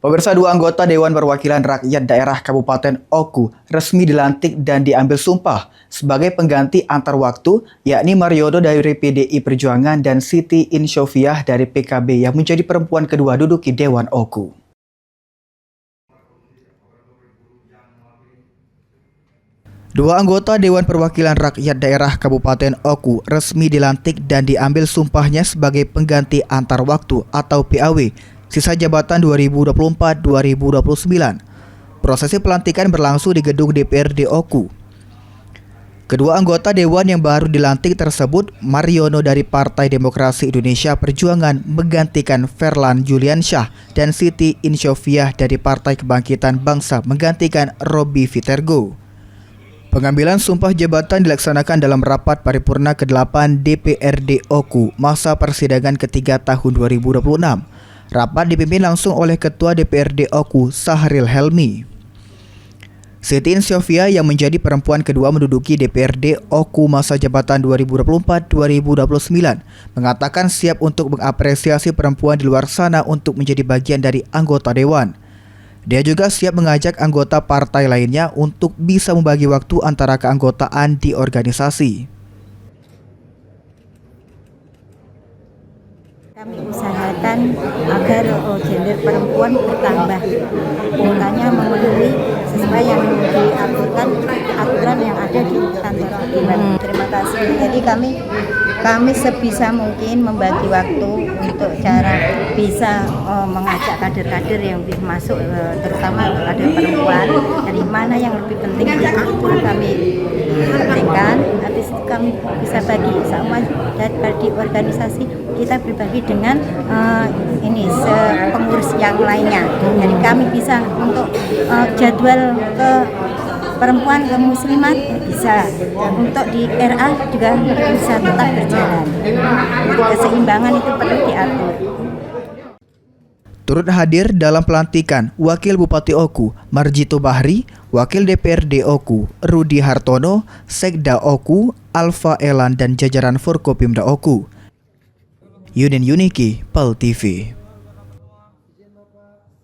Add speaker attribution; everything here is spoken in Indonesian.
Speaker 1: Pemirsa, dua anggota Dewan Perwakilan Rakyat Daerah Kabupaten Oku resmi dilantik dan diambil sumpah sebagai pengganti antar waktu, yakni Mariono dari PDI Perjuangan dan Siti Insyofiah dari PKB yang menjadi perempuan kedua duduk di Dewan Oku. Dua anggota Dewan Perwakilan Rakyat Daerah Kabupaten Oku resmi dilantik dan diambil sumpahnya sebagai pengganti antar waktu atau PAW sisa jabatan 2024-2029. Prosesi pelantikan berlangsung di gedung DPRD Oku. Kedua anggota dewan yang baru dilantik tersebut, Mariono dari Partai Demokrasi Indonesia Perjuangan menggantikan Ferlan Juliansyah dan Siti Insyofiah dari Partai Kebangkitan Bangsa menggantikan Robi Vitergo. Pengambilan sumpah jabatan dilaksanakan dalam rapat paripurna ke-8 DPRD Oku masa persidangan ketiga tahun 2026. Rapat dipimpin langsung oleh Ketua DPRD Oku, Sahril Helmi. Siti Insyofiah yang menjadi perempuan kedua menduduki DPRD Oku masa jabatan 2024-2029 mengatakan siap untuk mengapresiasi perempuan di luar sana untuk menjadi bagian dari anggota dewan. Dia juga siap mengajak anggota partai lainnya untuk bisa membagi waktu antara keanggotaan di organisasi.
Speaker 2: Kami usahakan agar gender perempuan bertambah, makanya memenuhi sesuai yang diaturkan aturan yang ada di kantor dewan. Terima kasih. Jadi kami sebisa mungkin membagi waktu untuk cara bisa mengajak kader-kader yang bisa masuk, terutama kader perempuan. Dari mana yang lebih penting itu kami pentingkan. Habis itu kami bisa bagi sama di organisasi kita berbagi dengan pengurus yang lainnya. Jadi kami bisa untuk jadwal ke perempuan ke muslimat bisa, untuk di RA juga bisa tetap berjalan. Keseimbangan itu perlu diatur.
Speaker 1: Turut hadir dalam pelantikan Wakil Bupati Oku, Marjito Bahri, Wakil DPRD Oku, Rudi Hartono, Sekda Oku, Alfa Elan dan jajaran Forkopimda Oku. Yunin Yuniki, PAL TV.